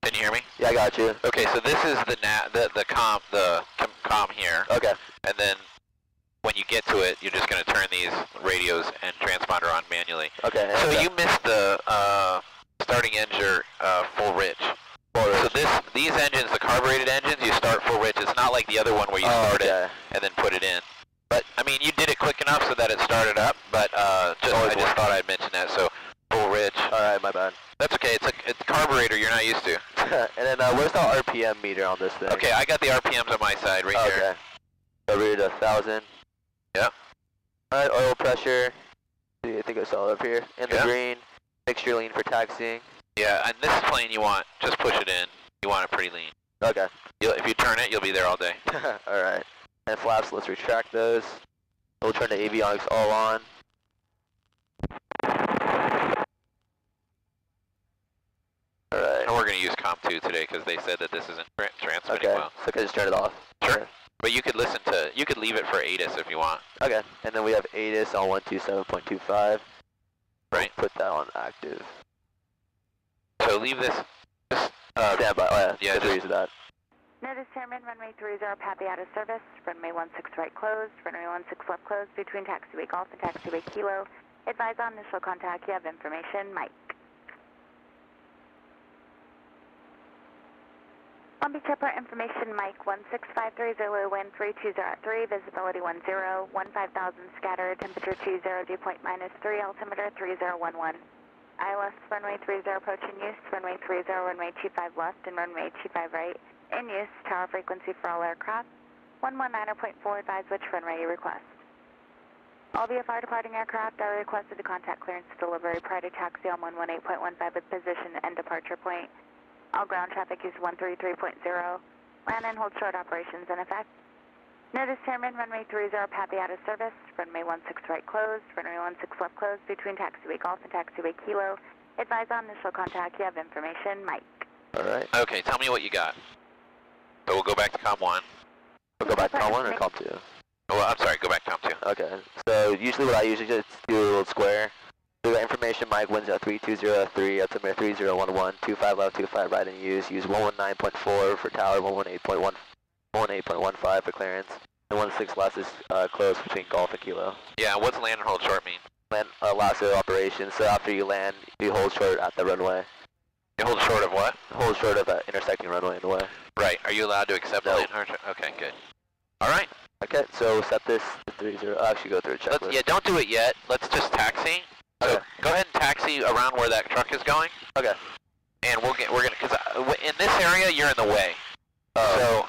Can you hear me? Yeah, I got you. Okay, so this is the com here. Okay. And then when you get to it, you're just going to turn these radios and transponder on manually. Okay. So you missed the starting engine full rich. So these engines, the carbureted engines, you start full rich. It's not like the other one where you start it and then put it in. But I mean, you did it quick enough so that it started up. But I just thought I'd mention that. So full rich. All right, my bad. That's okay. It's a carburetor you're not used to. And then where's the RPM meter on this thing? Okay, I got the RPMs on my side right here. Okay. So read 1,000. Yeah. All right, oil pressure. I think I saw it up here. In the green, mixture lean for taxiing. Yeah, and this is plane you want. Just push it in. You want it pretty lean. Okay. If you turn it, you'll be there all day. All right. And flaps, let's retract those. We'll turn the avionics all on. All right. And we're going to use COM2 today because they said that this isn't transmitting well. So can I just turn it off? Sure. But you could you could leave it for ATIS if you want. Okay. And then we have ATIS on 127.25. Right. We'll put that on active. So leave this. Stand by. Oh, yeah. Just use that. Notice Chairman, runway 30, Pappy out of service. Runway 16 right closed. Runway 16 left closed between taxiway Golf and taxiway Kilo. Advise on initial contact. You have information. Mike. Long Beach Airport information, Mike 16530, wind 320 at 3, visibility 10, 15,000 scattered, temperature 20, dew point -3, altimeter 3011. ILS runway 30 approach in use, runway 30, runway 25 left and runway 25 right. In use, tower frequency for all aircraft, 119.4, advise which runway you request. All VFR departing aircraft are requested to contact clearance delivery prior to taxi on 118.15 with position and departure point. All ground traffic use 133.0. Land and hold short operations in effect. Notice Chairman, runway 30, Pappy out of service. Runway 16 right closed. Runway 16 left closed between taxiway Golf and taxiway Kilo. Advise on initial contact. You have information. Mike. All right. Okay, tell me what you got. So we'll go back to COM1. We'll go back to COM1 or COM2? Oh, well, I'm sorry, go back to COM2. Okay. So usually what I usually just do a little square. So we got information, Mike, winds at 3203, altimeter 3011, 25 left, 25 right in use. Use 119.4 for tower, 118.15 for clearance. And 16 last is close between Golf and Kilo. Yeah, what's land and hold short mean? Land last of operation, so after you land, you hold short at the runway. You hold short of what? Hold short of that intersecting runway in the way. Right, are you allowed to accept land and hold short? Okay, good. Alright. Okay, so set this to 30, I'll actually go through a checklist. Yeah, don't do it yet, let's just taxi. So go ahead and taxi around where that truck is going. Okay. And we're gonna, because in this area you're in the way. So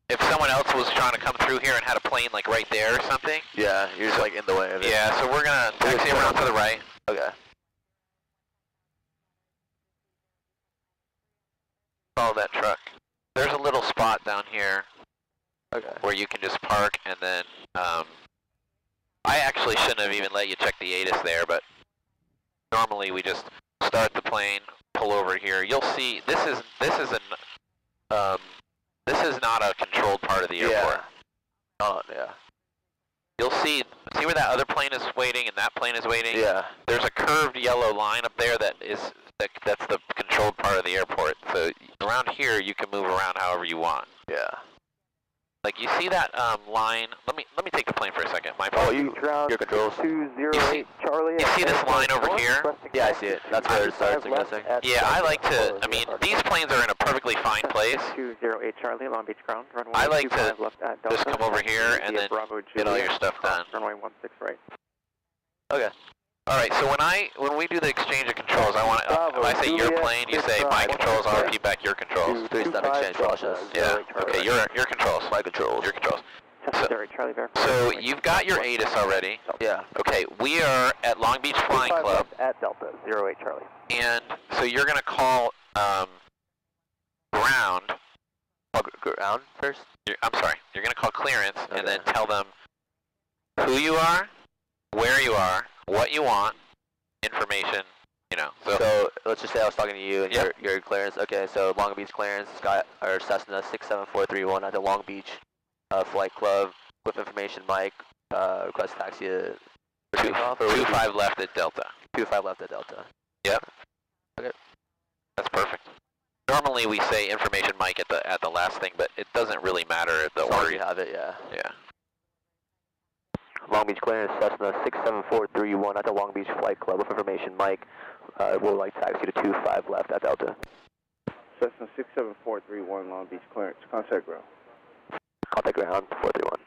if someone else was trying to come through here and had a plane like right there or something. Yeah, you're just like in the way of it. Yeah, so we're gonna taxi around to the right. Okay. Follow that truck. There's a little spot down here. Okay. Where you can just park and then I actually shouldn't have even let you check the ATIS there, but normally we just start the plane, pull over here. You'll see this is not a controlled part of the airport. Oh yeah. You'll see where that other plane is waiting and that plane is waiting. Yeah. There's a curved yellow line up there that's the controlled part of the airport. So around here you can move around however you want. Yeah. Like you see that line? Let me take the plane for a second. My fault. Your controls. 208 Charlie. You see this line over here? Yeah, I see it. That's where it starts, I'm guessing. Yeah, I like to. I mean, these planes are in a perfectly fine place. 208 Charlie, Long Beach ground. Runway I like to just come over here and then Bravo get all your stuff done. Runway 16 right. Okay. All right. So when we do the exchange of controls, I want if I say your plane, you say my controls. I'll repeat back your controls. Three-step exchange process. Yeah. Okay. Your controls. My controls. Your controls. Charlie, So you've got your ATIS already. Yeah. Okay. We are at Long Beach Flying Club. At Delta 08 Charlie. And so you're gonna call ground. Ground first? I'm sorry. You're gonna call clearance and then tell them who you are, where you are, what you want, information. You know. So let's just say I was talking to you and your clearance. Okay. So Long Beach clearance, Cessna 67431 at the Long Beach Flight Club with information. Mike, request taxi to 25 left at Delta. 25 left at Delta. Yep. Okay. That's perfect. Normally we say information mic at the last thing, but it doesn't really matter the order you have it, yeah. Yeah. Long Beach clearance, Cessna 67431 at the Long Beach Flight Club with information, Mike. We'll like taxi to 25 left at Delta. Cessna 67431, Long Beach clearance. Contact ground. Contact ground 431.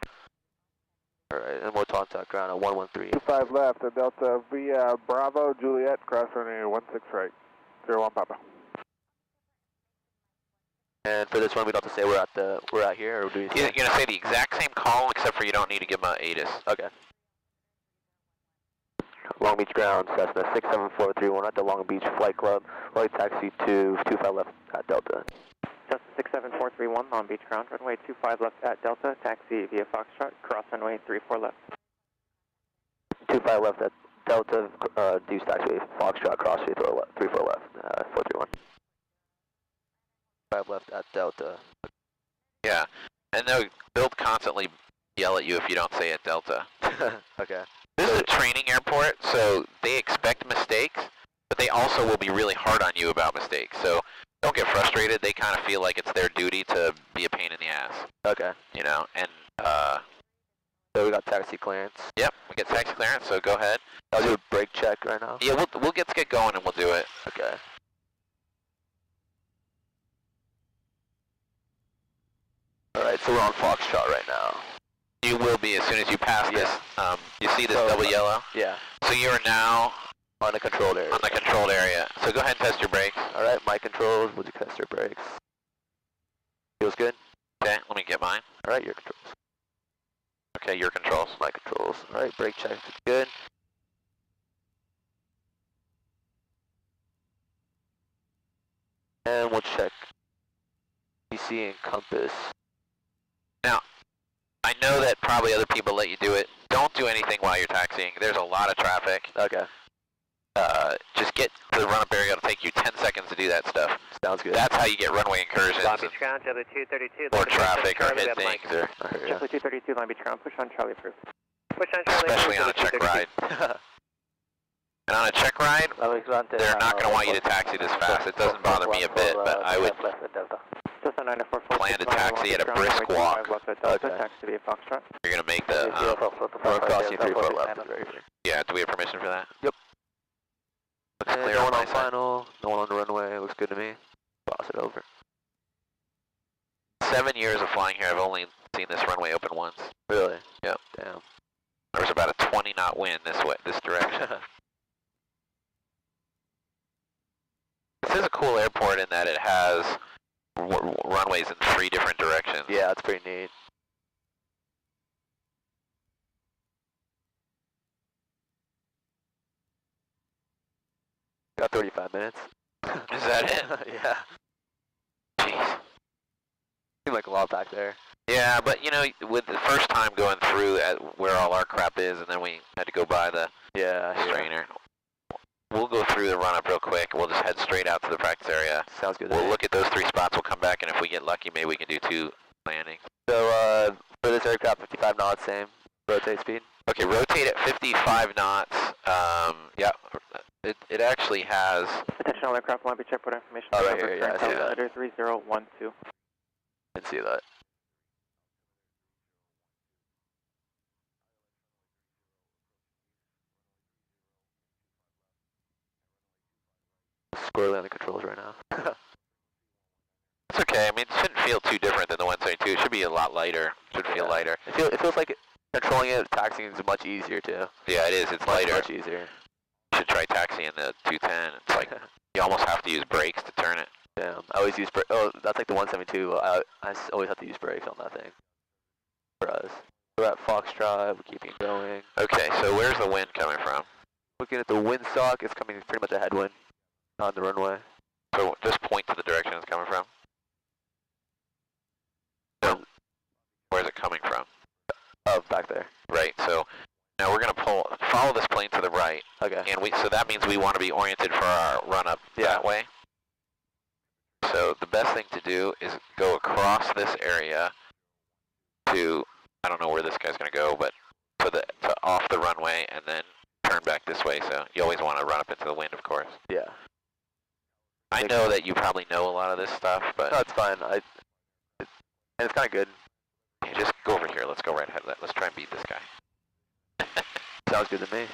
Alright, and we'll contact ground at 113. 25 left at Delta via Bravo, Juliet, cross runway 16 right. 01 Papa. And for this one, we don't have to say we're out here, or do we say? You're gonna say the exact same call, except for you don't need to give them a ATIS. Okay. Long Beach ground, Cessna 67431 at the Long Beach Flight Club. Light taxi to 25 left at Delta. Cessna 67431, Long Beach ground, runway 25 left at Delta, taxi via Foxtrot, cross runway 34 left. 25 left at Delta, deuce taxi Foxtrot, cross 34 left, 431. 5 left at Delta. Yeah, and they'll constantly yell at you if you don't say it Delta. Okay. This is a training airport, so they expect mistakes, but they also will be really hard on you about mistakes. So don't get frustrated. They kind of feel like it's their duty to be a pain in the ass. Okay. You know, and so we got taxi clearance. Yep, we get taxi clearance. So go ahead. I'll do a brake check right now. Yeah, we'll get going and we'll do it. Okay. Alright, so we're on Foxtrot right now. You will be as soon as you pass this. You see this So, double yellow? Yeah. So you are now On the controlled area. on the controlled area. So go ahead and test your brakes. Alright, my controls, we'll do test your brakes. Feels good? Okay, let me get mine. Alright, your controls. Okay, your controls. My controls. Alright, brake check, it's good. And we'll check PC and compass. Now, I know that probably other people let you do it. Don't do anything while you're taxiing. There's a lot of traffic. Okay. Just get to the run-up area. It'll take you 10 seconds to do that stuff. Sounds good. That's how you get runway incursions Long Beach ground, W232. or traffic or hit things. Or, Jet 232, Long Beach ground, push on Charlie approved. Push on Charlie especially on a check ride. And on a check ride, they're not going to want you to taxi this fast. It doesn't bother me a bit, but I would plan to taxi at a brisk walk. Okay. Taxi via Foxtrot. You're going to make the... We're crossing 3 4 left. yeah, do we have permission for that? Yep. Looks And clear no on one my on side. final, no one on the runway, looks good to me. Cross it over. 7 years of flying here, I've only seen this runway open once. Really? Yep. Damn. There was about a 20-knot wind this direction. This is a cool airport in that it has runways in 3 different directions. Yeah, that's pretty neat. Got 35 minutes. Is that it? Yeah. Jeez. Seemed like a lot back there. Yeah, but you know, with the first time going through at where all our crap is, and then we had to go by the strainer. We'll go through the run-up real quick. We'll just head straight out to the practice area. Sounds good. We'll look at those 3 spots. We'll come back, and if we get lucky, maybe we can do 2 landings. So, for this aircraft, 55 knots, same rotate speed? Okay, rotate at 55 knots. Yeah, it actually has... Attention all aircraft, Long Beach airport information. Oh, right here, yeah, I see that. Letter 3012. Didn't see that. Squarely on the controls right now. It's okay. I mean, it shouldn't feel too different than the 172. It should be a lot lighter. It should feel lighter. It feels like controlling it, taxiing is much easier too. Yeah, it is. It's lighter. Much easier. You should try taxiing the 210. It's like you almost have to use brakes to turn it. Damn. I always use brakes. Oh, that's like the 172. I always have to use brakes on that thing. For us. We're at Foxtrot. We're keeping going. Okay, so where's the wind coming from? Looking at the windsock, it's coming pretty much a headwind on the runway. So just point to the direction it's coming from. No. Where's it coming from? Oh, back there. Right. So now we're gonna follow this plane to the right. Okay. And so that means we want to be oriented for our run up that way. So the best thing to do is go across this area to, I don't know where this guy's gonna go, but to off the runway and then turn back this way. So you always want to run up into the wind, of course. Yeah. I know that you probably know a lot of this stuff, but... No, it's fine. And it's kind of good. Yeah, just go over here. Let's go right ahead. Let's try and beat this guy. Sounds good to me.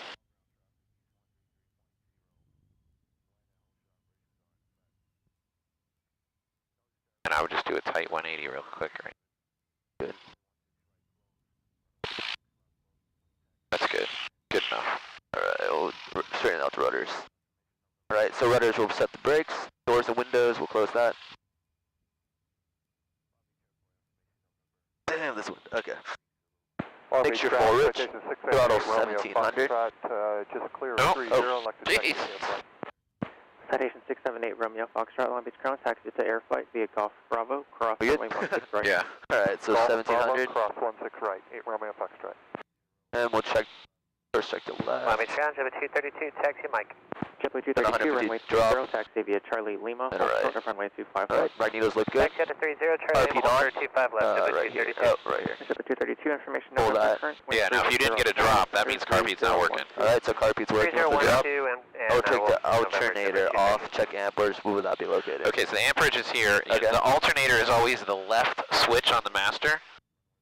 And I would just do a tight 180 real quick, right? Good. That's good. Good enough. Alright, we'll straighten out the rudders. Alright, so rudders will set the brakes. Doors and windows, we'll close that. Damn, this one. Okay. Make sure full rich. Throttle 1700. Just clear Oh, 30, jeez. Citation 678 Romeo Foxtrot, Long Beach Ground, taxi to air flight via Golf Bravo, cross We good? runway 16 right. Yeah. Alright, so 1700. Cross 16 right, 8 Romeo Foxtrot. And we'll check, first check the left. Long Beach Ground, JetBlue 232, taxi Mike. JetBlue 232, runway drop. 30, taxi via Charlie Lima, Alright. runway 25 Alright, Magneto's look good. Taxi to 30, Charlie RP Lima, on. 25 left, JetBlue Right here. 232. Oh, right here. JetBlue 232, information Hold number that. current. Yeah, now if you didn't get a drop, that means carbeat's not working. Alright, so carpeet's working with the drop. 3012 and I'll take the November alternator 72. off, check amperage, where would that be located? Okay, so the amperage is here. Okay. The alternator is always the left switch on the master.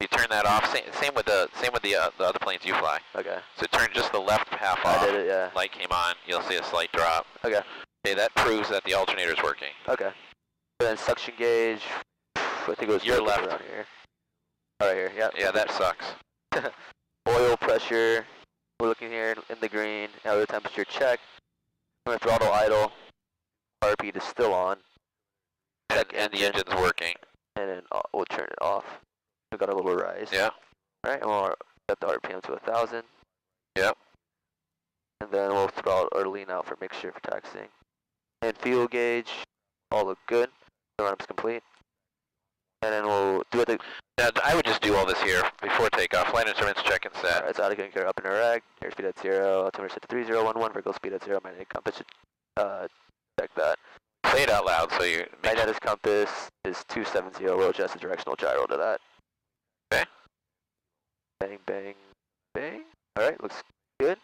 You turn that off. Same with the other planes you fly. Okay. So turn just the left half off. I did it, yeah. Light came on. You'll see a slight drop. Okay. Okay, that proves that the alternator is working. Okay. And then suction gauge, I think it was Your broken left. around here. Oh, right here, yeah. Yeah, that sucks. Oil pressure, we're looking here in the green. Oil temperature check. I'm going to throttle idle. RP is still on. And the engine's working. And then we'll turn it off. We got a little rise. Yeah. Alright, and we'll set the RPM to 1,000. Yep. And then we'll throttle or lean out for mixture for taxiing. And fuel gauge, all look good. The runup's complete. And then we'll do it. Now, I would just do all this here before takeoff. Flight instruments check and set. Alright, so out of gear up in Iraq. Airspeed at 0. Altimeter set to 3011. Vertical speed at 0. Magnetic compass. Check that. Say it out loud so you make Magnetic compass is 270. We'll adjust the directional gyro to that. Okay. Bang, bang, bang. Alright, looks good.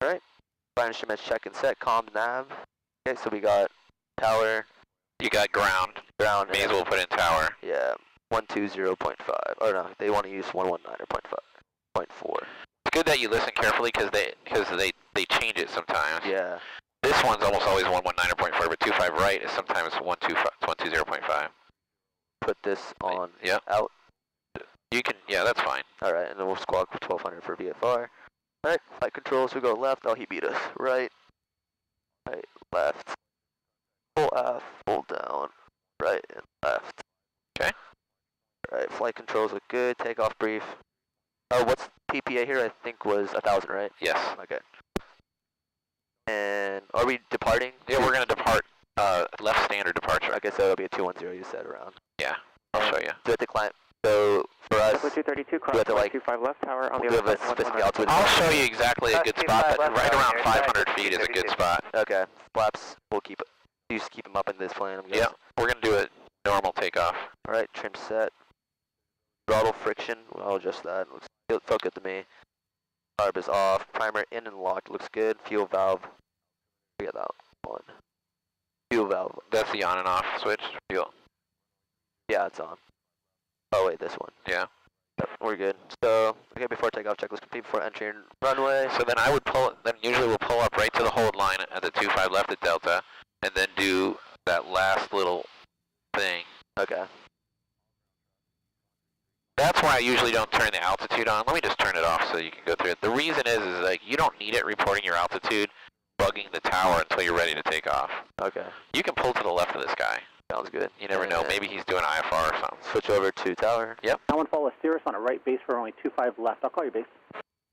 Alright. Flight instruments check and set. Comm nav. Okay, so we got tower. You got ground. Ground. May as well put in tower. Yeah. 120.5. Or no, they want to use 119 or 0.4. It's good that you listen carefully because they change it sometimes. Yeah. This one's almost always 119 or 0.4, but 25 right is sometimes 120.5. Put this on Yep. out. You can, yeah, that's fine. Alright, and then we'll squawk 1200 for VFR. Alright, flight controls, we go left. Oh, he beat us. Right. Right, left. Full aft, full down. Right and left. Okay. Alright, flight controls look good. Takeoff brief. Oh, what's PPA here? I think was 1,000, right? Yes. Okay. And are we departing? Yeah, we're going to depart left standard departure. Okay, so it'll be a 210 you said around. Yeah, I'll show you. Do it to climb. So for us, JetBlue 232, cross we have to, like, 25 left, tower on the do other have a side. specific altitude. I'll show you exactly a good spot, but right around 500 feet is a good spot. Okay, flaps, we'll keep it. You just keep them up in this plane, I'm guessing. Yeah, we're going to do a normal takeoff. Alright, trim set. Throttle friction, I'll adjust that. Felt good to me. Carb is off. Primer in and locked, looks good. Fuel valve. Forget that one. Fuel valve. That's the on and off switch. Fuel. Yeah, it's on. Oh wait, this one. Yeah. Yep, we're good. So, okay, before takeoff, checklist complete before entering runway. So then I would usually we'll pull up right to the hold line at the 25 left at Delta, and then do that last little thing. Okay. That's why I usually don't turn the altitude on. Let me just turn it off so you can go through it. The reason is like you don't need it reporting your altitude, bugging the tower until you're ready to take off. Okay. You can pull to the left of this guy. Sounds good. You never know. Maybe he's doing IFR or something. Switch over to tower. Yep. Someone follow Cirrus on a right base for only 25 left. I'll call your base.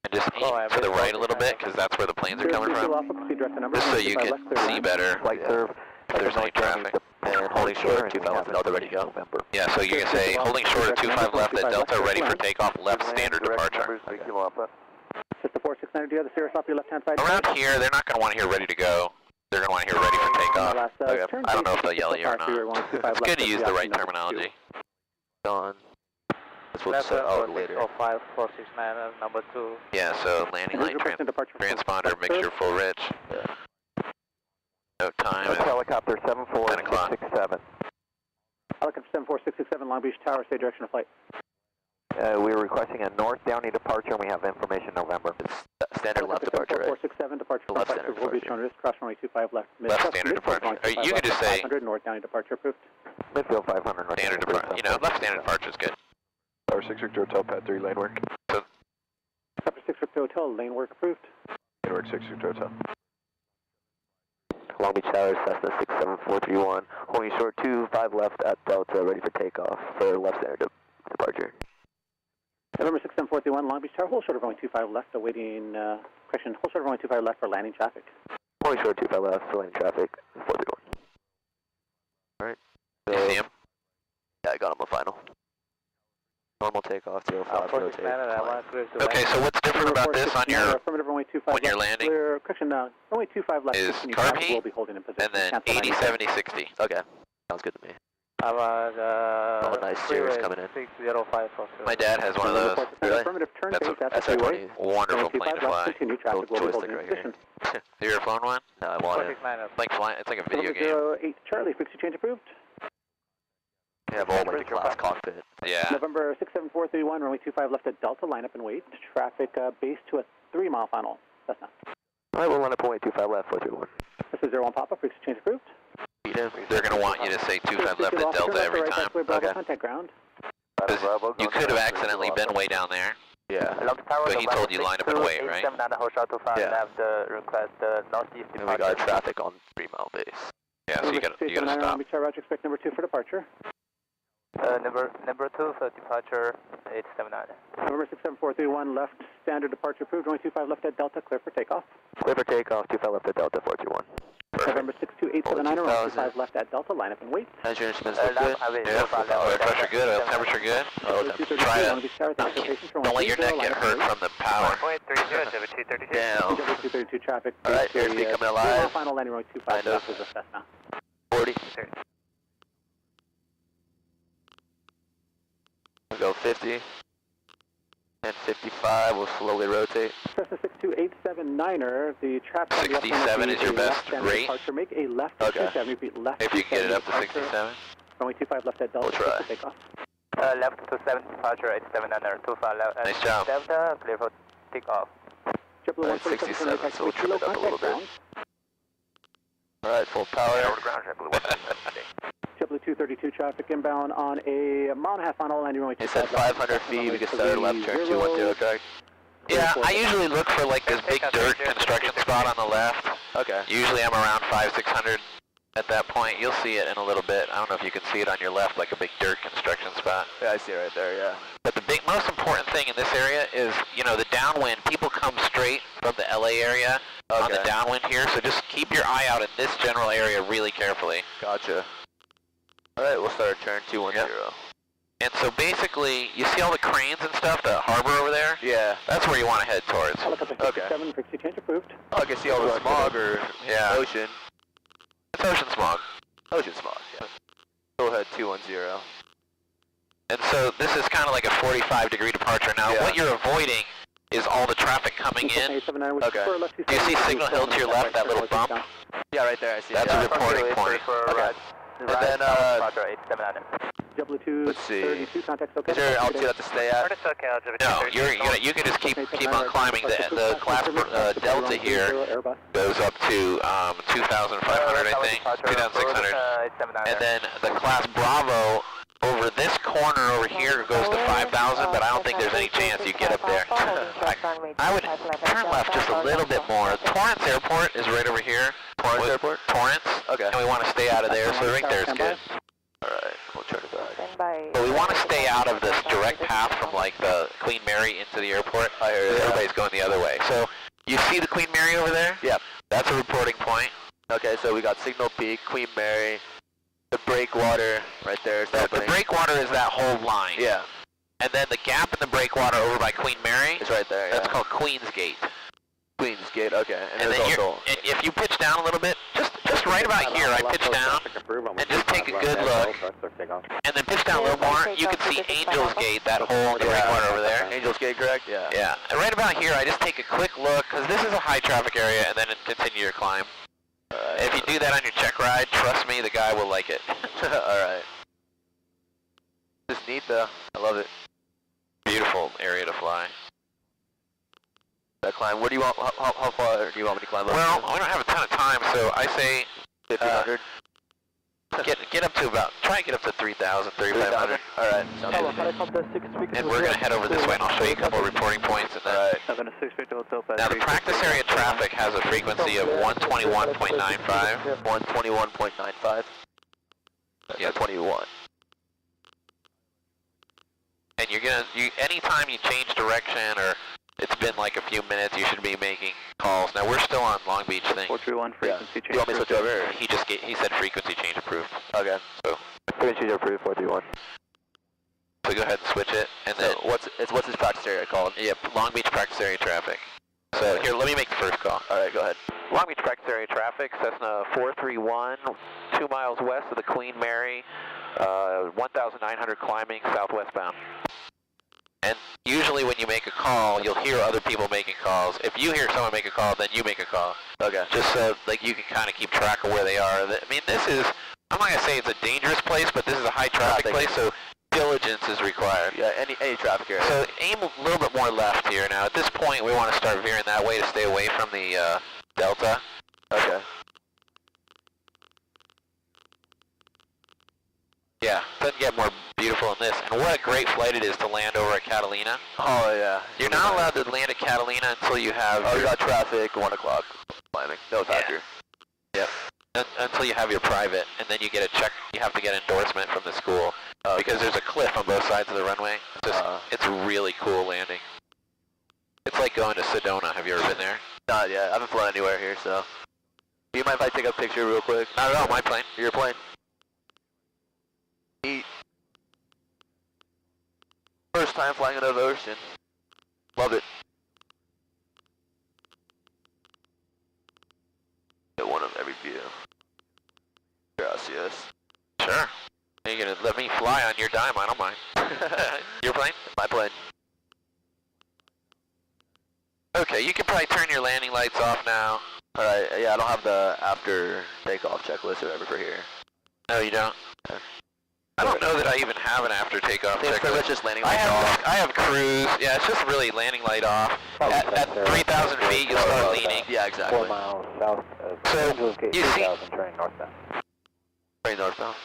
And just aim to the right a little bit because that's where the planes are coming from. Just so you can see better Flight curve. if there's any traffic. And holding short at 25 left, Delta, ready to go. Yeah, so you can say holding short at 25 left at Delta, ready for takeoff, left standard departure. System 469, do you have the Cirrus off your left-hand side? Around here, they're not going to want to hear ready to go. They're going to want to hear ready for takeoff. Okay. I don't know if they'll yell at you or not. It's good to use the right terminology. Done. This will set out later. 5469, number 2. Yeah, so landing light transponder, mixture full rich. Yeah. out time. Helicopter 74667. Helicopter 74667, Long Beach Tower, stay direction of flight. We're requesting a north Downey departure, and we have information November. It's standard left departure, right? 467, departure from Left flight standard Will Beach departure. on risk, cross runway 25 left. Left standard departure. Or you could just say 500, north Downey departure approved. Midfield 500. standard departure. You know, left standard departure is good. Tower 6 Victor Hotel, pad 3, lane work. Helicopter 6 Victor Hotel, lane work approved. Lane work 6 Victor Hotel. Long Beach Tower, Cessna 67431. Holding short 25 left at Delta, ready for takeoff for left standard departure. November 67431, Long Beach Tower, hold short of runway 25 left, awaiting, correction, hold short of runway 25 left for landing traffic. Holding short 25 left for landing traffic, 431. Alright. You see him? Yeah, I got him a final. Normal takeoff, 05, rotate. Okay, so what's different about this on your, affirmative, runway 25 when you're left, landing? clear, correction, runway 25 left, Is continue carb traffic, heat, will be holding in position. and then Cancel 80, landing. 70, 60. Okay, sounds good to me. Oh, nice Sirius coming in. 605 My dad has one of those. Really? Affirmative, turn That's base a- at the SR20. freeway. Wonderful Runway plane to 25 left, fly. continue traffic, will be joystick holding in right here. position. Have you ever flown one? No, I want it. Like flying, it's like a video game. 08 Charlie, frequency change approved. We have all like the class cockpit. Yeah. November 67431, runway 25 left at Delta, line up and wait. Traffic base to a 3-mile final. That's not. Alright, we'll line up point 25 left, 431. This is 01 Papa, frequency change approved. They're going to want you to say 25 left at Delta every time. Okay. Contact ground. You could have accidentally been way down there, Yeah. but he told you line up and wait, right? Yeah. Request northeast And we got traffic on 3-mile base. Yeah, so you got to stop. Roger, expect number 2 for departure. Number 2 for departure 879. November 67431, left standard departure approved. Runway 25 left at Delta, clear for takeoff. Clear for takeoff, 25 left at Delta, 421. November 62879, runway 25 left at Delta, line up and wait. How's your instruments look good? Yeah, oil pressure good, oil temperature good. Try to, don't let your neck get hurt from the power. 230, Down. 232 traffic. Alright, airspeed coming alive. Final landing runway 25 Kind of. left is a Cessna. 40. We'll go 50. And 55, we'll slowly rotate. Cessna 62879er, the traffic on the left 67 is your best rate? departure. Make a left Okay. 67, repeat left If you can get it up to departure. 67. Runway 25 left at Delta, We'll try. clear for takeoff. left to 7 departure 879 25 left. Nice job. Delta, clear for takeoff. Triple Alright, 67, so we'll trim it up a little bit. Alright, full power. Triple 232 traffic inbound on a mile-and-a-half final landing runway It 25 said 500 feet, we can start at left turn 210 track. Yeah, I usually look for like this big dirt construction spot on the left. Okay. Usually I'm around 500-600 at that point. You'll see it in a little bit. I don't know if you can see it on your left, like a big dirt construction spot. Yeah, I see it right there, yeah. But the most important thing in this area is, you know, the downwind. People come straight from the LA area on the downwind here, so just keep your eye out in this general area really carefully. Gotcha. Alright, we'll start our turn 210. Yep. And so basically, you see all the cranes and stuff, the harbor over there? Yeah. That's where you want to head towards. Okay. 7 frequency change approved. Oh, I can see all the smog or ocean. It's ocean smog. Ocean smog, yeah. Go ahead, 210. And so this is kind of like a 45-degree departure. Now, what you're avoiding is all the traffic coming in. Okay. Do you see Signal Hill to your left, that little bump? Yeah, right there, I see it. That's a reporting point. Okay. And then, let's see. Is there an altitude I have to stay at? No, you can just keep on climbing. The class Delta here goes up to 2,500, I think, 2,600. And then the class Bravo over this corner over here goes to 5,000, but I don't think there's any chance you get up there. I would turn left just a little bit more. Torrance Airport is right over here. Torrance Airport? Torrance. Okay. And we want to stay out of there, so right there is good. Alright, we'll turn it back. But we want to stay out of this direct path from like the Queen Mary into the airport. I hear you. Everybody's going the other way. So you see the Queen Mary over there? Yep. That's a reporting point. Okay, so we got Signal Peak, Queen Mary, the breakwater right there. The breakwater is that whole line. Yeah. And then the gap in the breakwater over by Queen Mary, It's right there, that's yeah. called Queen's Gate. Queen's Gate, okay. And then and if you pitch down a little bit, just right about here, I pitch down, and just take a good look, and then pitch down a little more, you can see Angel's Gate, that hole in the breakwater over there. Angel's Gate, correct? Yeah. Yeah, and right about here, I just take a quick look, because this is a high traffic area, and then continue your climb. If you do that on your check ride, trust me, the guy will like it. Alright. Just neat though. I love it. Beautiful area to fly. That climb. Where do you want? How far do you want me to climb up? Well, we don't have a ton of time, so I say 1,500. get up to about, try and get up to 3,000, 3,500. Alright. And we're going to head over this way, and I'll show you a couple of reporting points. And then, now, the practice area traffic has a frequency of 121.95. 121.95. Yeah, 21. And you're gonna, anytime you change direction or it's been like a few minutes, you should be making calls. Now we're still on Long Beach thing. 431 frequency change. You want me to switch over? He said frequency change approved. Okay. So frequency change approved 431. So go ahead and switch it, and then what's this practice area called? Yep, Long Beach practice area traffic. So here, let me make the first call. All right, go ahead. Long Beach practice area traffic, Cessna 431, 2 miles west of the Queen Mary, 1,900 climbing, southwestbound. And usually when you make a call, you'll hear other people making calls. If you hear someone make a call, then you make a call. Okay. Just so like you can kind of keep track of where they are. I mean, this is, I'm not going to say it's a dangerous place, but this is a high traffic place, so diligence is required. Yeah, any traffic area. So aim a little bit more left here. Now at this point, we want to start veering that way to stay away from the delta. Okay. Yeah, doesn't get more beautiful than this. And what a great flight it is to land over at Catalina. Oh yeah. You're not allowed to land at Catalina until you have. Oh, you got traffic 1 o'clock climbing. No factor. Yep. Until you have your private, and then you get a check. You have to get endorsement from the school because there's a cliff on both sides of the runway. It's a really cool landing. It's like going to Sedona. Have you ever been there? Not yet. I haven't flown anywhere here, so. Do you mind if I take a picture real quick? Not at all. My plane. Your plane. Neat. First time flying out of the ocean. Love it. Get one of every view. Gracias. Sure. You're gonna let me fly on your dime. I don't mind. Your plane? My plane. Okay, you can probably turn your landing lights off now. Alright, yeah, I don't have the after takeoff checklist or whatever for here. No, you don't? Okay. I don't know that I even have an after takeoff It's pretty much checklist. just landing lights off. I have cruise. Yeah, it's just really landing light off. At 3,000 feet, you'll start leaning. Yeah, exactly. 4 miles south of So, Angeles Gate you see- 3000, turning northbound. Very northbound.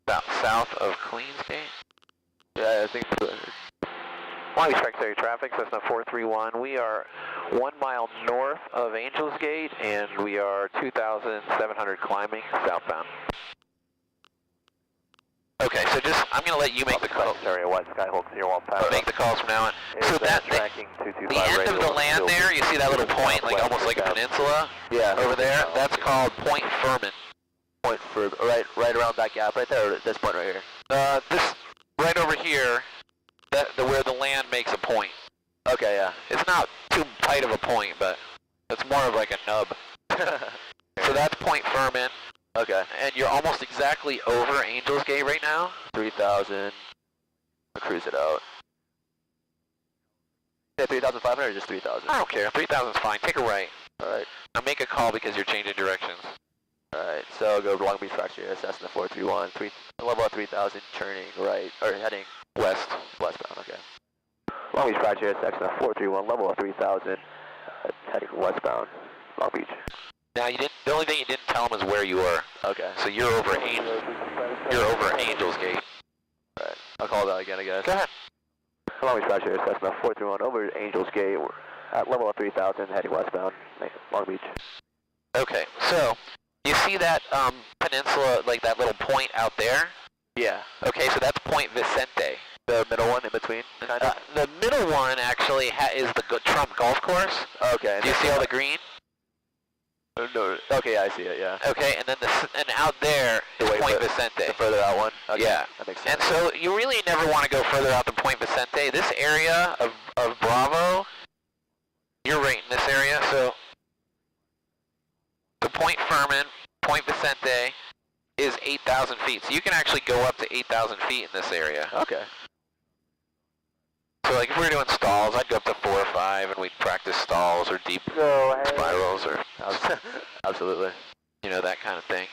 About south of Queensgate. Yeah, I think so. Long Beach practice area traffic, Cessna 431. We are 1 mile north of Angels Gate, and we are 2,700 climbing southbound. Okay, so just, I'm going to let you make the call. Area 1, Skyhawk 01 power. Make the calls from now on. So that, tracking 225 the end of the land there, you see that little point, like almost like a peninsula? Yeah. Over there? That's called Point Furman. Point for right around that gap right there, or this point right here. This, right over here, where the land makes a point. Okay, yeah. It's not too tight of a point, but it's more of like a nub. So that's Point Furman. Okay. And you're almost exactly over Angels Gate right now. 3,000. I'll cruise it out. Yeah, 3,500 or just 3,000? I don't care. 3,000 is fine. Take a right. Alright. Now make a call because you're changing directions. Alright, so I'll go Long Beach Fracture, Cessna 431, level at 3,000, turning right, or heading westbound, okay. Long Beach Fracture, Cessna 431, level at 3,000, heading westbound, Long Beach. Now the only thing you didn't tell them is where you were. Okay. So you're over Angels Gate. Alright, I'll call that again, I guess. Go ahead. Long Beach Fracture, Cessna 431, over Angels Gate, we're at level at 3,000, heading westbound, Long Beach. Okay, so you see that peninsula, like that little point out there? Yeah. Okay, so that's Point Vicente. The middle one in between, kind of? The middle one actually is the Trump Golf Course. Okay. Do you see all the green? No. Okay, yeah, I see it, yeah. Okay, and then and out there is Point Vicente. The further out one? Okay. Yeah. That makes sense. And so you really never want to go further out than Point Vicente. This area of Bravo, you're right in this area, so the Point Furman, Point Vicente is 8,000 feet. So you can actually go up to 8,000 feet in this area. Okay. So like if we were doing stalls, I'd go up to 4 or 5 and we'd practice stalls or deep spirals or... Absolutely. you know, that kind of thing.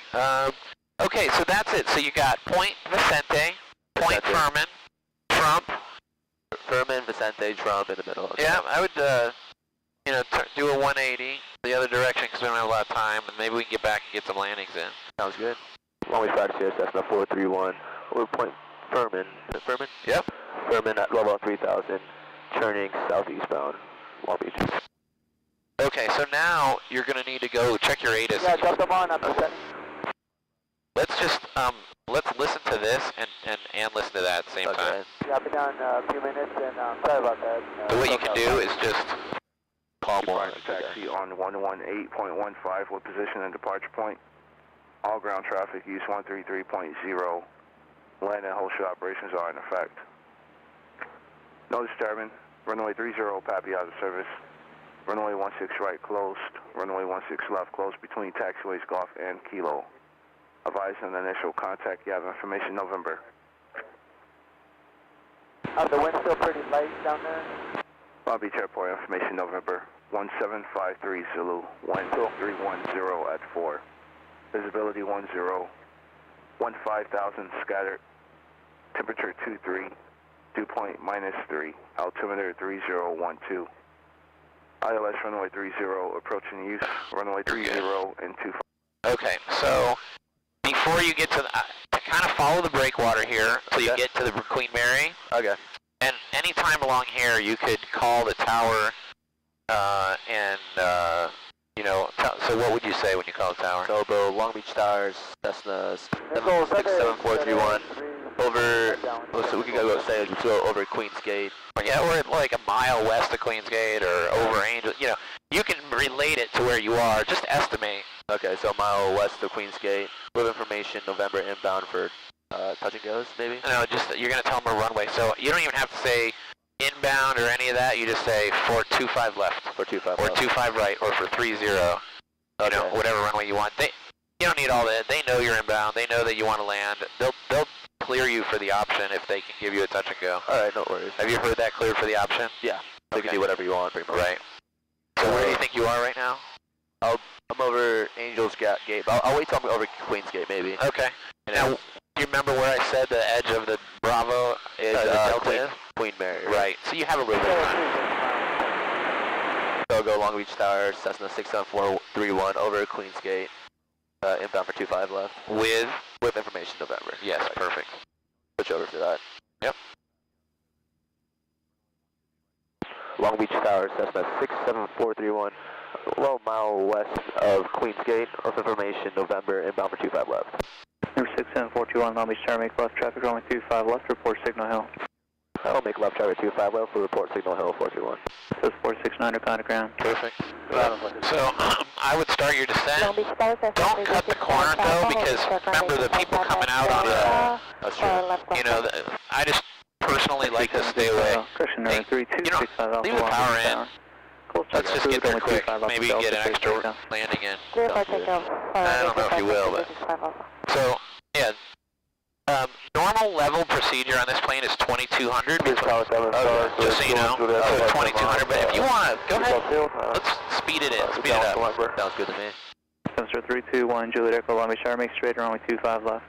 Okay, so that's it. So you got Point Vicente, Point Furman, Trump. Furman, Vicente, Trump in the middle. Okay. Yeah, I would, you know, do a 180 the other direction because we don't have a lot of time, and maybe we can get back and get some landings in. Sounds good. Long Beach practice here, Cessna 431. Over Point Furman. Is it Furman? Yep. Furman at level 3000, turning southeastbound, Long Beach. Okay, so now you're going to need to go check your ATC. Yeah, drop them on. I'm descending. Let's just, let's listen to this and listen to that at the same time. Yeah, I'll be down a few minutes, and sorry about that. So what you can do is just Palm one. Taxi on 118.15 with position and departure point. All ground traffic use 133.0. Land and holster operations are in effect. No disturbance. Runway 30 Pappy out of service. Runway 16 right closed. Runway 16 left closed between taxiways Golf and Kilo. Advise on initial contact. You have information November. The wind's still pretty light down there. Long Beach Airport information November. 1753 Zulu. Wind 310 at 4. Visibility 10. 15,000 scattered. Temperature 23. Dew point -3. Altimeter 3012. ILS runway 30 approaching use. Runway 30 and 25. okay. So before you get to the, to kind of follow the breakwater here till you get to the Queen Mary. Okay. And anytime along here, you could call the tower, and you know. So what would you say when you call the tower? Sobo, Long Beach Towers, Cessna 67431. Over, so we can go say over Queens Gate. Yeah, we're at like a mile west of Queens Gate or over Angel. You know, you can relate it to where you are. Just estimate. Okay, so a mile west of Queens Gate. With information November inbound for touch and goes, maybe? No, just you're gonna tell them a runway. So you don't even have to say inbound or any of that. You just say 425 left, 425 or left. 25 right, or for 30. You know, whatever runway you want. You don't need all that. They know you're inbound. They know that you want to land. They'll clear you for the option if they can give you a touch and go. All right, no worries. Have you heard that cleared for the option? Yeah. So you can do whatever you want, pretty much. Right. So where do you think you are right now? I'm over Angel's Gate. I'll wait till I'm over Queens Gate, maybe. Okay. Now, do you remember where I said the edge of the Bravo is Queen Mary. Right. So you have a little bit of time. So go Long Beach Tower, Cessna 67431 over Queens Gate. Inbound for 25 left. With information November. Yes, right. Perfect. Switch over to that. Yep. Long Beach Tower, Cessna 67431. Low mile west of Queens Gate. With information November. Inbound for 25 left. Number 67421 Long Beach Tower, make left traffic runway 25 left, report Signal Hill. I'll make left traffic 25 left for report Signal Hill 431. Says 469 contact ground. Perfect. So I would start your descent. Don't cut the corner though, because remember the people coming out on the. That's true. You know, I just personally like to stay away. Hey, you know, leave the power in. Let's just get there quick. Maybe get an extra landing in. I don't know if you will, but so yeah. Normal level procedure on this plane is 2200. Just so you know, so 2200. But if you want to, go ahead. Let's speed it in. Speed it up. Sounds good to me. Sensor 321 Juliet Echo Long Beach Tower, make straight runway 25 left.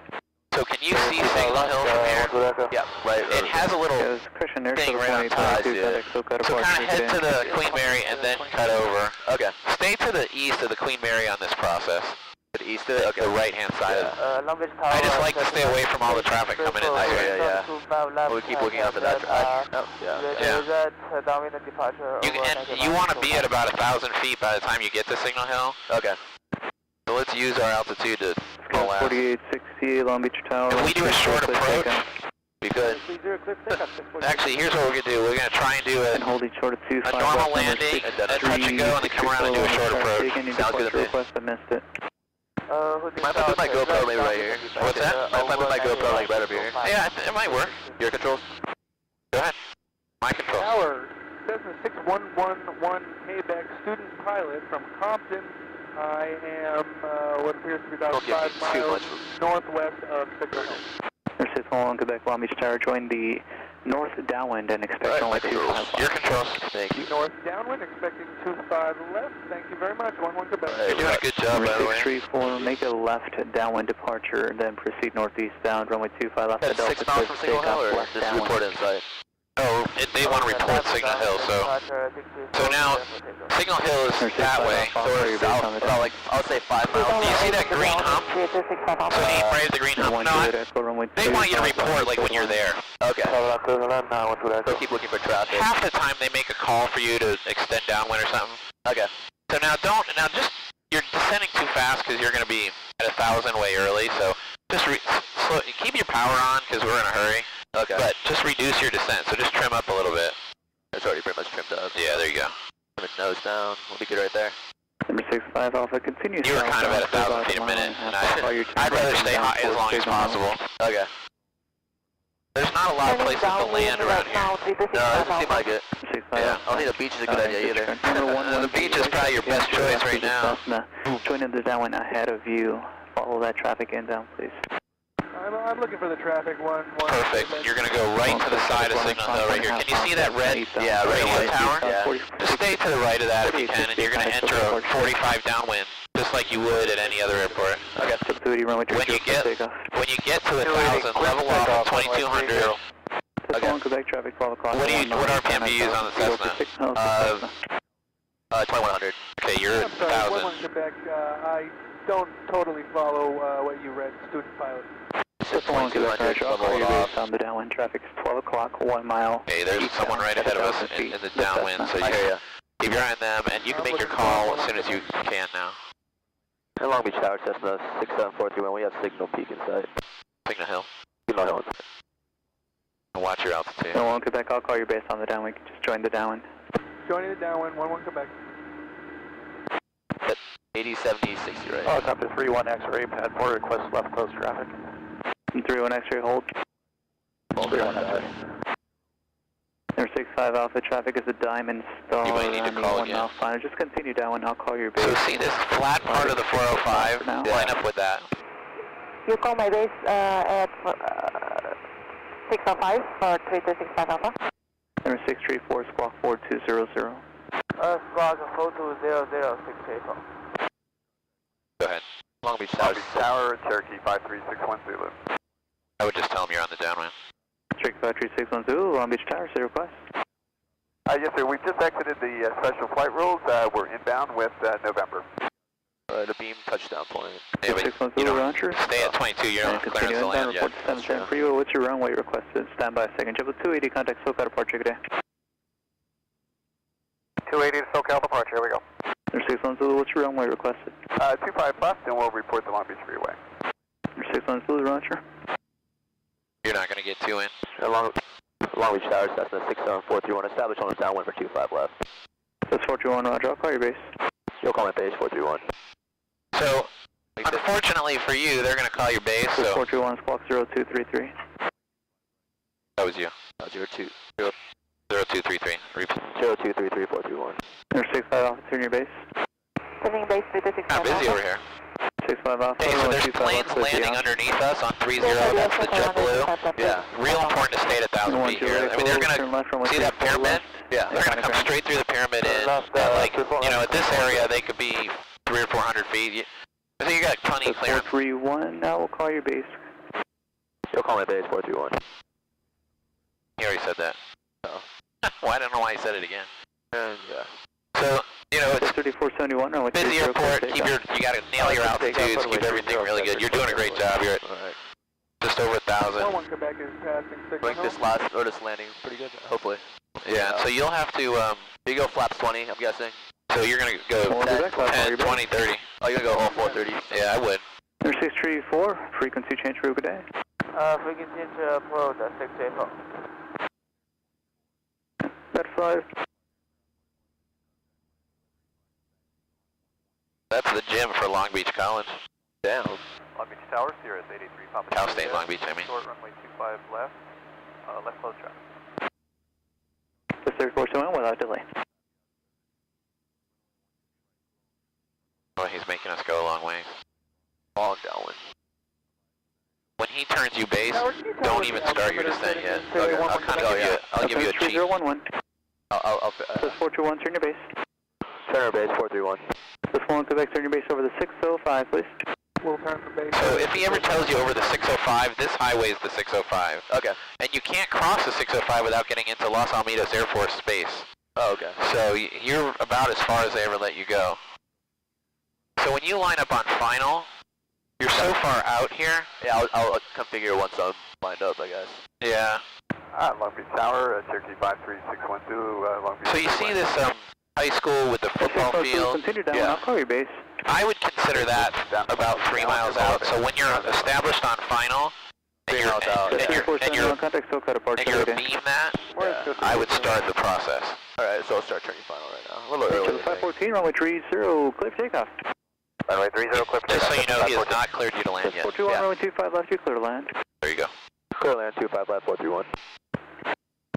So can you see Signal Hill from here? Yeah, right. It has a little thing right on top. So kind of head to the Queen Mary and then cut over. Okay. Stay to the east of the Queen Mary on this process. To the east of it? Okay. The right-hand side. I just like to stay away from all the traffic coming in this way. Yeah. We'll keep looking out for that traffic. Yeah. You want to be at about 1,000 feet by the time you get to Signal Hill. Okay. So let's use our altitude to pull out. 4860 Long Beach Tower. If we do a short approach, be good. Actually, here's what we're going to do. We're going to try and do a holding short of 25 normal landing, a touch and go, and then come around and do a short approach. Sounds good to me. I missed it. Might put my GoPro maybe right here. What's that? Might put my GoPro like right over here. Yeah, it might work. Your controls? Go ahead. My control. Tower, Cessna 6111 Payback student pilot from Compton. I am what appears to be about 5 miles northwest of Signal Hill. Number 611 Quebec Long Beach Tower, join the North downwind and expect only 25 Your controls. Thank you. North downwind, expecting 25 left. Thank you very much. 11 Quebec. You're doing a good job, by the way. 634, make a left downwind departure, then proceed northeastbound, runway 25 left. That's 6 miles from Signal Hill, or just report inside? Oh, they want to report Signal Hill, so now Signal Hill is that way, so we're south, about like, I would say 5 miles. Do you see that green hump? So right is the green hump. No, they want you to report like when you're there. Okay. So keep looking for traffic. Half the time they make a call for you to extend downwind or something. Okay. So now you're descending too fast because you're going to be at 1,000 way early, so just keep your power on because we're in a hurry. Okay. But just reduce your descent, so just trim up a little bit. It's already pretty much trimmed up. Yeah, there you go. Nose down. We'll be good right there. Number 65 Alpha, continue. You were kind of at 1,000 feet a minute, and I'd rather stay high as long as possible. Okay. There's not a lot of places to land around here. No, it doesn't seem like it. Yeah. I don't think the beach is a good idea either. The beach is probably your best choice right now. Join in the downwind ahead of you. Follow that traffic inbound, please. I'm looking for the traffic one. Perfect. You're going to go right to the side of Signal Hill right here. Can you see that red radio tower? Yeah. Just stay to the right of that if you can, and you're going to enter a 45 downwind, just like you would at any other airport. Okay. When you get to 1,000, level off at 2,200. Okay. Quebec traffic 12 o'clock. What RPM do you use on the Cessna? 2,100. Okay, you're at 1,000. 11 Quebec, I don't totally follow what you read, student pilot. Just 200, level off. On the downwind traffic is 12 o'clock, 1 mile. Okay, there's someone right ahead of us in the downwind, so you keep your eye on them, and you can make your call as soon as you can now. And Long Beach Tower, Cessna 67431, we have Signal Peak in sight. Signal Hill. Signal Hill. And watch your altitude. 11 Quebec, I'll call your base on the downwind. Just join the downwind. Joining the downwind, 11 Quebec. 80, 70, 60 right. Oh, Chapter 31 X-ray, pad 4, request left close traffic. 31 X-ray, hold. Hold 31 X-ray. Number 65 Alpha, traffic is a diamond star. You might need to call again. Final. Just continue downwind, I'll call your base. So see this flat part of the 405? Line up with that. You call my base at 605 for 3265 Alpha. Number 634, squawk 4200. Squawk 4200, Go ahead. Long Beach Tower. Tower, Cherokee 53610 Zulu. I would just tell them you're on the downwind. Cherokee 53610, Long Beach Tower, say request. Yes, sir. We've just exited the special flight rules. We're inbound with November. The beam touchdown point. Yeah, but 610, Roger. Stay at 22, you're not clearance to land yet. Report to 77 for you. What's your runway requested? Stand by a second. Jibble 280, contact SoCal departure today. 280 to SoCal departure, here we go. Number 610, what's your runway requested? 25 left, and we'll report the Long Beach Freeway. Number 610, Roger. You're not going to get 2 in. Long Beach Tower, Cessna 67431, establish on the downwind for 25 left. That's 421, Roger. I'll call your base. You'll call my base 431. So, unfortunately for you, they're going to call your base, so... 421, squawk 0233. That was you. 02. 0233. Repeat. 0233 431. Number 65 Alpha, turn your base. Turning base 3265 Not busy over here. 65 Alpha. Hey, so there's planes landing underneath us on 30, that's the JetBlue. Yeah. Real important to stay at 1,000 feet here. I mean, they're going to... See that pyramid? Yeah. They're going to come straight through the pyramid in. And like, you know, at this area, they could be 300 or 400 feet. I think you got plenty of clearance. 431, now we'll call your base. You'll call my base 431. He already said that. Oh. Well, I don't know why he said it again. Yeah. So, you know, it's 3471. No, busy airport. You got to nail your altitudes. Keep everything really good. You're doing a great job. You're at just over 1,000. 11 Quebec is passing Signal I think this landing is pretty good, hopefully. Yeah, so you'll have to, you go flaps 20, I'm guessing. so you're going to go 10, 20, 30. Oh, you're going to go all 430? Yeah, I would. Number 634, frequency change for Uber Day. Frequency change for the 684. That 5. That's the gym for Long Beach College. Damn. Long Beach Tower, Sierra 83, Papa. Cal State, Long Beach, I mean. Short runway 25 left, left close traffic. The 3471 without delay. Oh, he's making us go a long way. Long downwind. When he turns you base, don't even start your descent yet. Okay. I'll kind of give you a cheat. 3011. I'll This 421, turn your base. turn our base 431. This 1 Quebec, turn your base over the 605, please. We'll turn for base. So if he ever tells you over the 605, this highway is the 605. Okay. And you can't cross the 605 without getting into Los Alamitos Air Force space. Oh, okay. So you're about as far as they ever let you go. So when you line up on final, you're so far out here. Yeah, I'll configure once I'm lined up, I guess. Yeah. Long Beach Tower, Cherokee 53612, Long Beach. So you see this high school with the football field? Continue down, I'll call your base. I would consider that about 3 miles out. So when you're established on final, and you're beam that, I would start the process. Alright, so I'll start turning final right now. A little early. 514, runway 30, clear for takeoff. Runway 30, clear for Just so you know, he has 514. not cleared you to land yet. 421, runway 25 left, you're clear to land. There you go. Clear land 25 left 431.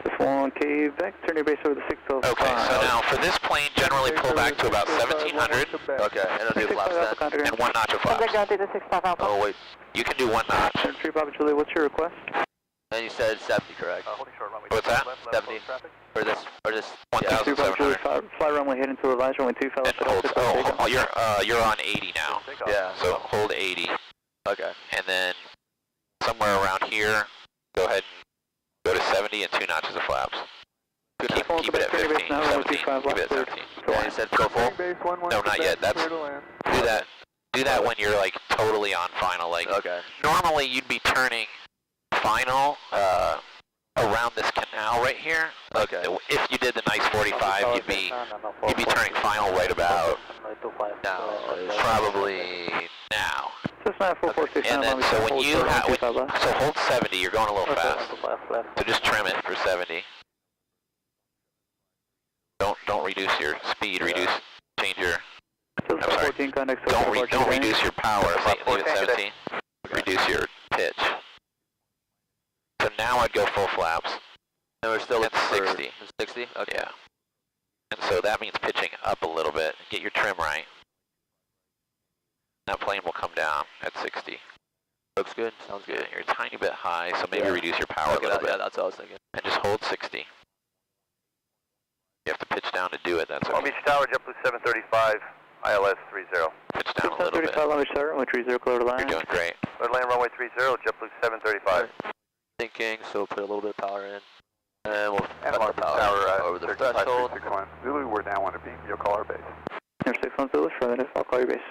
This 1 Quebec, turn your base over the 605. Okay, so now for this plane, generally pull back to about 1700 Okay, and I'll do flaps then. and 1 notch of flaps. Contact ground to the 65 Alpha. Oh, wait. You can do 1 notch. Turn 3 Papa Julie, what's your request? And you said 70, correct? Holding short, runway What's that? 70. Or this 3 Papa Julie, 1,700. fly runway heading to Elijah, runway 25 And left. hold, you're on 80 now. Yeah. So hold 80, Okay. and then somewhere around here, go ahead and go to 70 and 2 notches of flaps. Keep it at 15, 17, keep it at 17. Yeah, you said go full? Base 1 No, not yet. That's do that when you're like totally on final. Like Okay. normally you'd be turning final around this canal right here. Like, Okay. if you did the nice 45, you'd be turning final right about Now, probably now. Just 9446, And then so when you so hold 70, you're going a little fast. So just trim it for 70. Don't reduce your speed. Change your. I'm sorry. Don't reduce your power. Leave it 17. Reduce your pitch. So now I'd go full flaps. and we're still At at 60. 60? Okay. Yeah. And so that means pitching up a little bit. Get your trim right. That plane will come down at 60. Looks good. Sounds Yeah, good. you're a tiny bit high, so maybe reduce your power a little bit. Yeah, that's what I was thinking. And just hold 60. You have to pitch down to do it. That's Long okay. Beach Tower, JetBlue 735, ILS 30. Pitch down a little bit. 35, runway 30, clear to land. You're doing great. Clear land runway 30, JetBlue 735. Thinking, so put a little bit of power in. And we'll And cut Long the Beach power Tower, over the Cherokee threshold. 5361. Zulu, we're now on a beam. You'll call our base. Number 61 Zulu, affirmative. I'll call your base.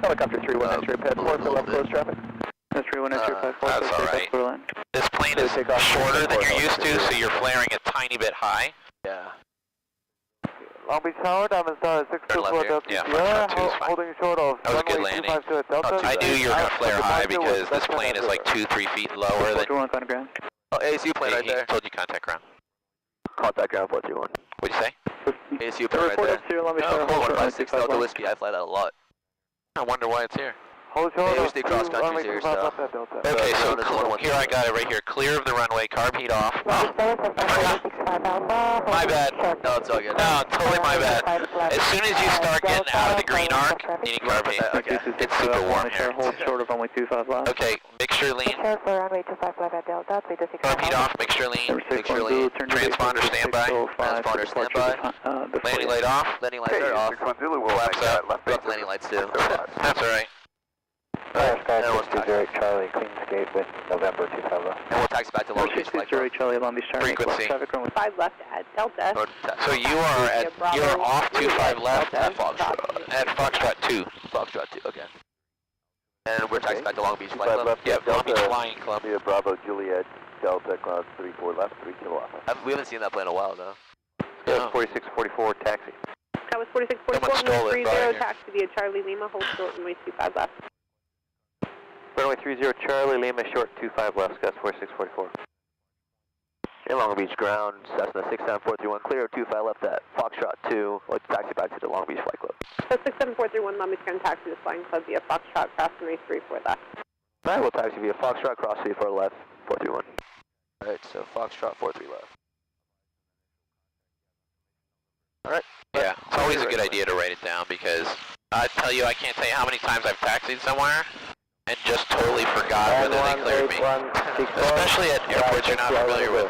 Helicopter 31, X-ray pad 4, for left close traffic. That's 31 X-ray 54, that's all right. clear land. This plane is shorter than you're used to, so you're flaring a tiny bit high. Yeah. Long Beach Tower, Diamond Star Turn left 624 here. Delta Yeah, Sierra, front 2 is fine. holding short of That was a good runway landing. 252 at Delta. I knew you were going to flare high Departure because with this Western plane is like River. 2-3 feet lower than 421 contact ground. Oh, ASU plane right he there. told you contact ground. Contact ground 431. What'd you say? ASU plane right there. Long Beach Oh, Tower, cool. hold short, runway 156 25 Delta left. Whiskey. I fly that a lot. I wonder why it's here. Hold short They of used to cross country runway here, 25 so. left at Delta. Okay, so there's one here I got it right here. Clear of the runway, carb heat off. Long Beach Tower, My 65 Alpha. My bad. No, it's all good. No, totally my bad. As soon as you start getting out of the green arc, you need carb heat. Okay. It's super warm here. Hold short of runway 25 left. Okay, mixture lean. Short for runway 25 at Delta, 326 Carb heat off, mixture lean. Number Make 61 sure Zulu, lean. turn your base Transponder over to standby. 605 Transponder for departure standby. before Landing you. light off. Landing lights Okay, are off. 61 Zulu, we'll Flaps make up. left Put base. up landing lights too. That's alright. Charlie, Queensgate with November 25 left. And we'll taxi back to Long Beach Flight Club. Charlie, Long Beach Tower. Frequency. Traffic runway 5 left at Delta. So you are you're off 25 left At Foxtrot. at Foxtrot 2. Foxtrot 2, okay. And we're taxi back to Long Beach Flight Club. Yep, Long Beach Flying Club. Bravo, Juliet, Delta, Cloud 34 left, 3 kilo alpha. We haven't seen that plane in a while though. No. 4644, taxi. That was 4644, Someone stole it, 30, Brian. taxi via Charlie Lima, hold short, runway 25 left. Runway 30, Charlie, Lima, short 25 left, Gus 4644. In Long Beach ground, Cessna 67431, clear of 25 left at Foxtrot 2. Let's taxi back to the Long Beach Flight Club. So 67431, Long Beach Grand taxi to Flying Club via Foxtrot, cross runway 34 left. Alright, we'll taxi via Foxtrot, cross 34 left, 431. Alright, so Foxtrot 43 left. Alright. Yeah, it's always a good idea to write it down because I tell you, I can't tell you how many times I've taxied somewhere and just totally forgot whether they cleared me. Especially at airports you're not familiar with.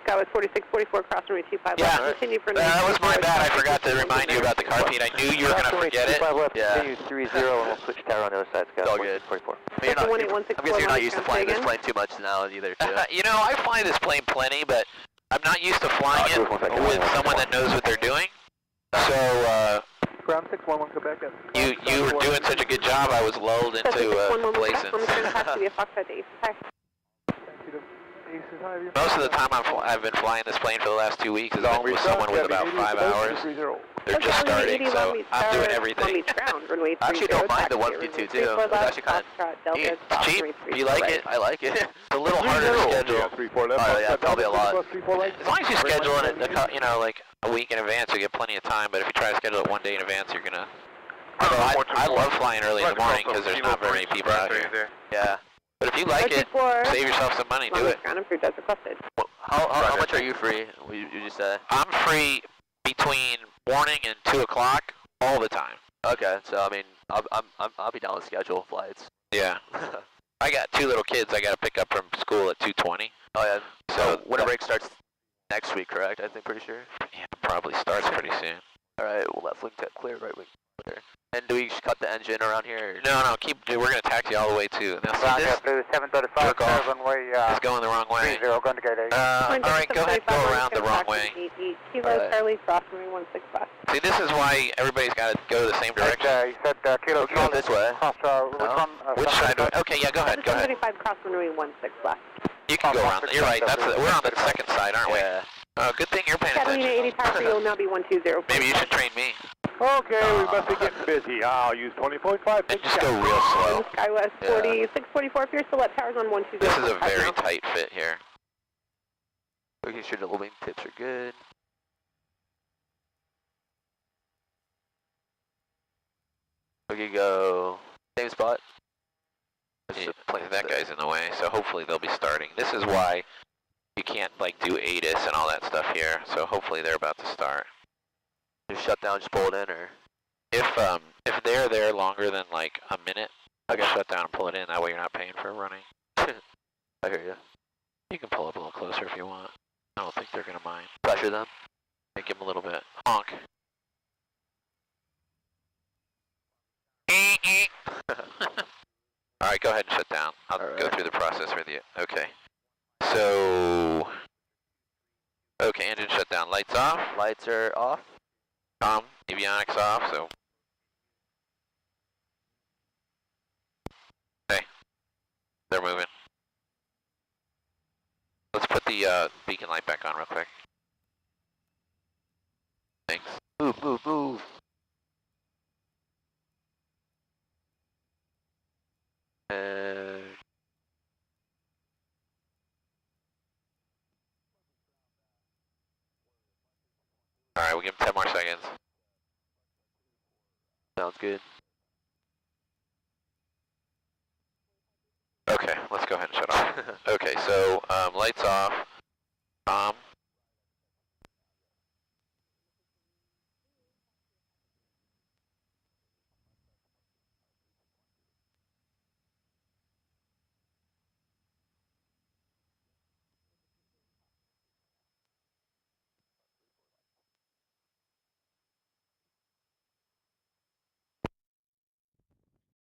Sky was 4644, crossing runway 25 Yeah, left. Continue for that was my bad. I forgot to remind you about the car feed. I knew you were going to forget it. Yeah. Continue 30 and we'll switch tower on the other side. It's all good. 44. I'm guessing you're not used to flying this plane too much now either, too. You know, I fly this plane plenty, but I'm not used to flying it with someone that knows what they're doing. So, Ground 611, go back up. you were doing such a good job, I was lulled into complacence. Most of the time I've been flying this plane for the last 2 weeks has been with someone with about 5 hours. They're just starting, so I'm doing everything. I actually don't mind the 152 too. It's actually kind of neat. It's cheap. You like it? I like it. It's a little harder to schedule. Oh yeah, probably a lot. As long as you schedule it, you know, like a week in advance, you get plenty of time. But if you try to schedule it 1 day in advance, you're gonna. I love flying early in the morning because there's not very many people out here. Yeah. But if you like it, save yourself some money. Do it. How much are you free? You just say? I'm free between morning and 2 o'clock all the time. Okay, so I mean, I'll be down with schedule flights. Yeah. I got 2 little kids I got to pick up from school at 2:20. Oh yeah. So winter break starts next week, correct? I think pretty sure. Yeah, it probably starts pretty soon. All right, we'll let Flick clear right wing. And do we cut the engine around here? No, we're gonna taxi all the way to. Now see this? 735, runway, it's going the wrong way. 30, going to gate 8. Alright, go ahead, go around the wrong way. Kilo Charlie, crossing runway 165. See, this is why everybody's got to go the same direction. You said Kilo Charlie this way. Which side? Okay, yeah, go ahead, go ahead. 735, crossing runway 16 left. You can go around. You're right. We're on the second side, aren't we? Yeah. Good thing you're paying Catalina attention. 80 Tower, you'll now be 120. Maybe you should train me. Okay, we must be getting busy. I'll use 20.5. And just go real slow. SkyWest 4644, if you're still at towers on 120. This is a very tight fit here. Making sure the wing tips are good. We can go same spot. Yeah, that guy's in the way, so hopefully they'll be starting. This is why you can't like do ATIS and all that stuff here. So hopefully they're about to start. Just shut down, just pull it in, or if they're there longer than like a minute, I can shut down and pull it in. That way you're not paying for running. I hear you. You can pull up a little closer if you want. I don't think they're gonna mind. Pressure them. Make them a little bit. Honk. All right, go ahead and shut down. I'll go through the process with you. Okay. So. Okay, engine shut down. Lights off. Lights are off. Avionics off, so. Okay. They're moving. Let's put the beacon light back on real quick. Thanks. Move, move, move. Alright, we'll give him 10 more seconds. Sounds good. Okay, let's go ahead and shut off. Okay, so lights off.